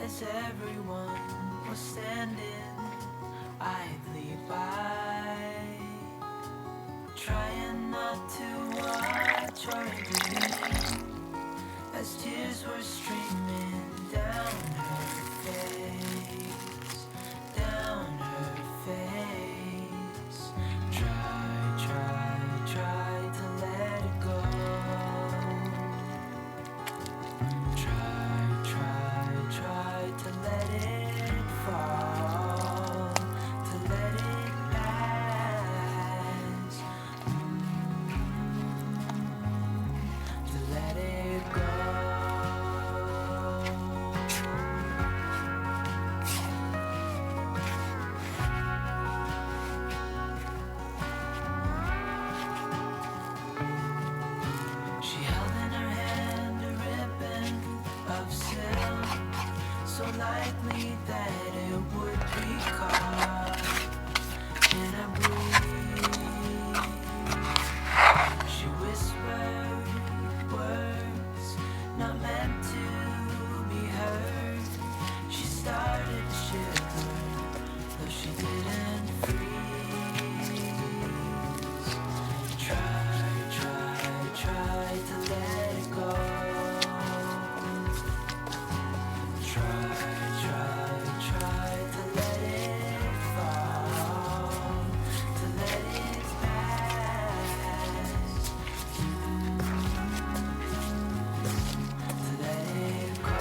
as everyone was standing idly by, trying not to watch or agree as tears were streaming down her face, down her face. Try to let it go. Try to let it fall, to let it pass, to let it go. She held in her hand a ribbon of silk, so likely that it would be caught in a breeze. She whispered words not meant to be heard. She started to shiver, though she didn't freeze. Try to let it go. Try to let it fall, to let it pass, to let it go.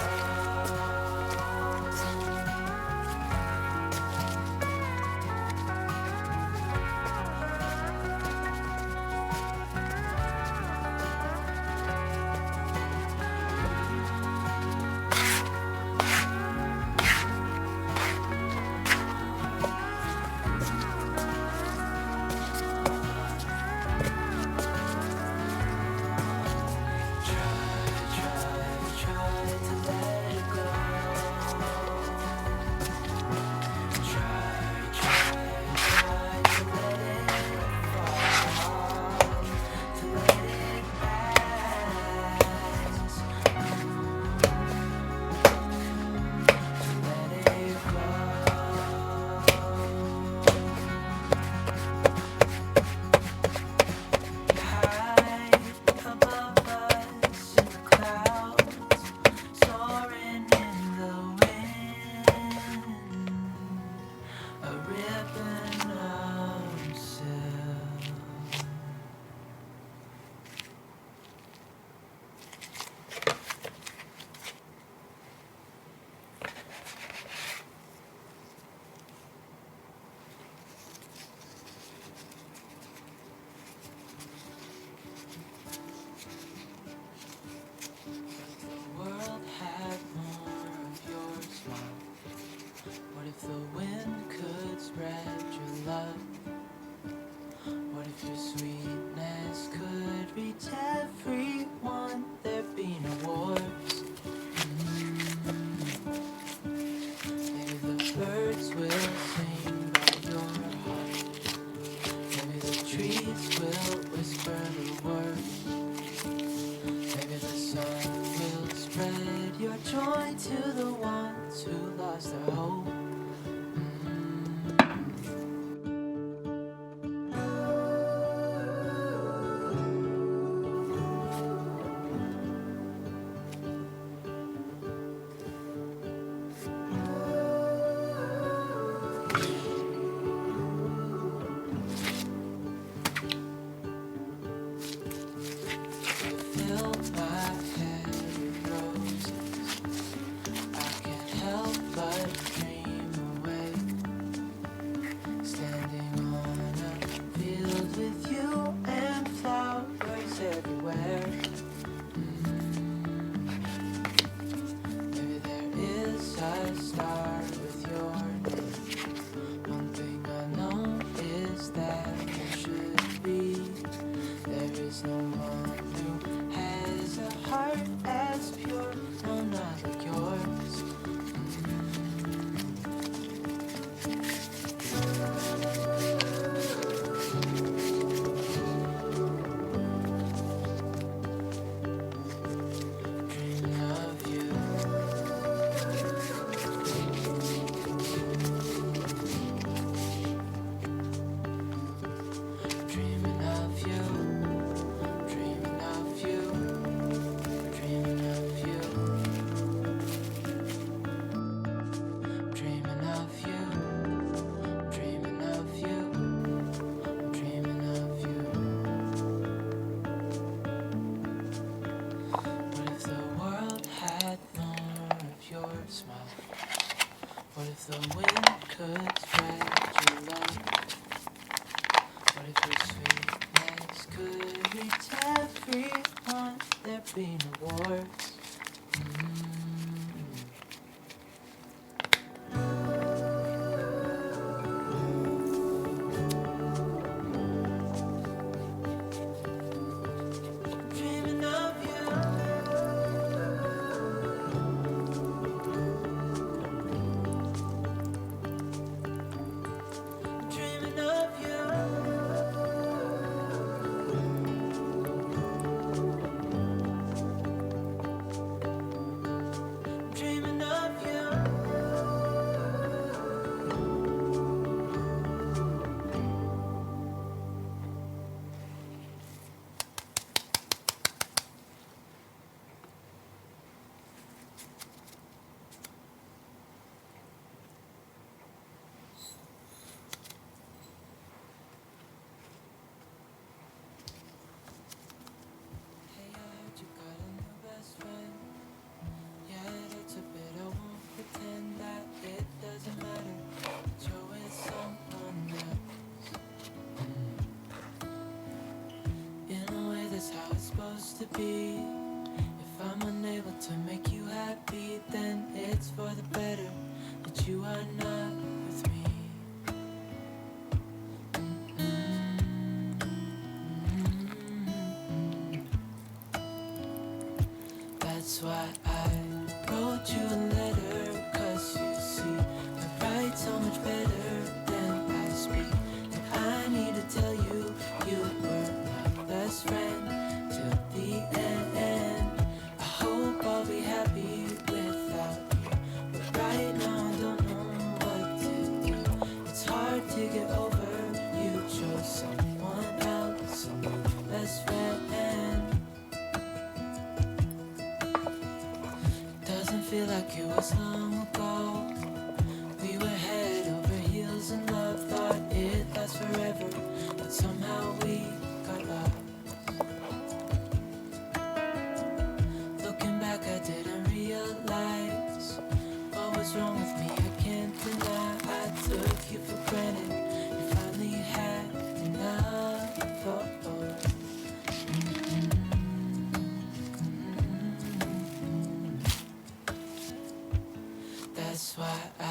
What if the wind could spread your love? What if your sweetness could reach everyone? There'd be no wars. Dreaming of you. Dreaming of you. Dreaming of you. Hey, I heard you got a new best friend. Yeah, it hurts a bit. I won't pretend that it doesn't matter. But you're with someone else. In a way, that's how it's supposed to be. If I'm unable to make you happy, then it's for the better that you are not with me. That's why I wrote you a letter, 'cause you see, I write so much better than I speak. And I need to tell you, you were my best friend till the end. I hope I'll be happy without you, but right now I don't know what to do. It's hard to get over, you chose someone else, a new best friend. Doesn't feel like it was long ago. We were head over heels in love, thought it'd last forever, but somehow we got lost. Looking back, I didn't realize what was wrong with me. I can't deny I took you for granted. You finally had enough. That's why I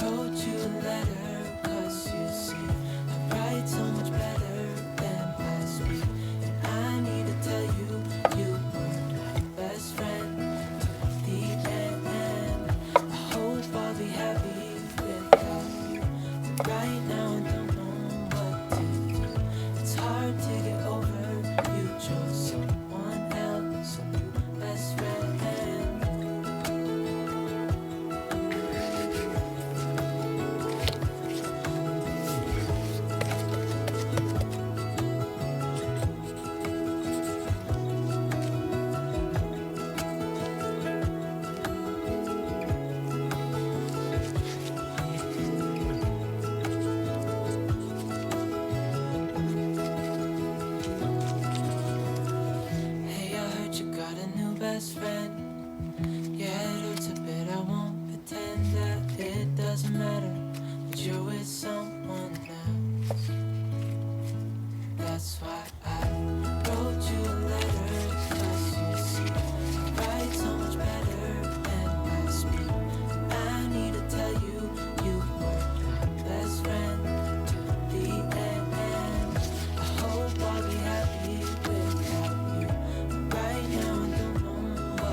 wrote you a letter, 'cause you see, I write so much better than I speak. And I need to tell you, you were my best friend till the end. I hope I'll be happy without you, but right now I don't know what to do. It's hard to get over, you chose someone else, a new best friend. Hey, I heard you got a new best friend. Yeah, it hurts a bit. I won't pretend that it doesn't matter, that you're with someone else. That's why I wrote you a letter, 'cause you see, I write so much better than I speak. I need to tell you, you were my best friend till the end. I hope I'll be happy without you, but right now I don't know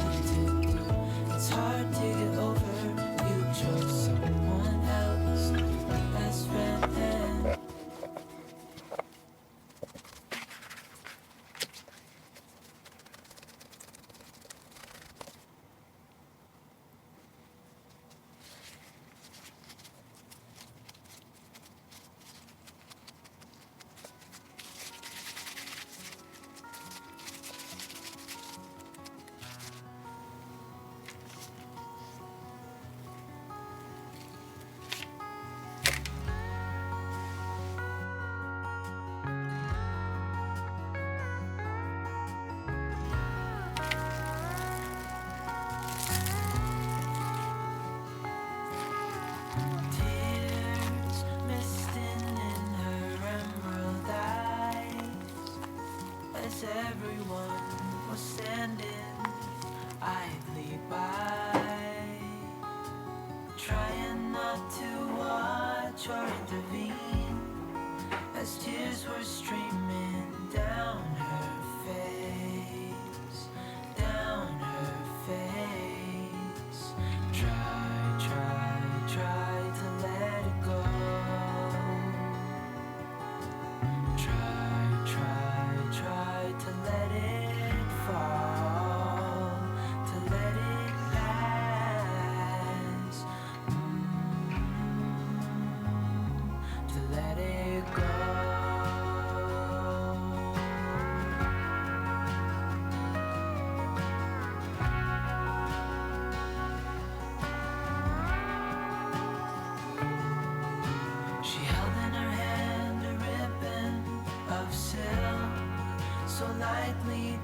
as everyone was standing idly by, trying not to watch or intervene as tears were streaming down her face, down her face. Try to let it go. Try to let it fall, to let it pass, to let it go. She held in her hand a ribbon of silk, so lightly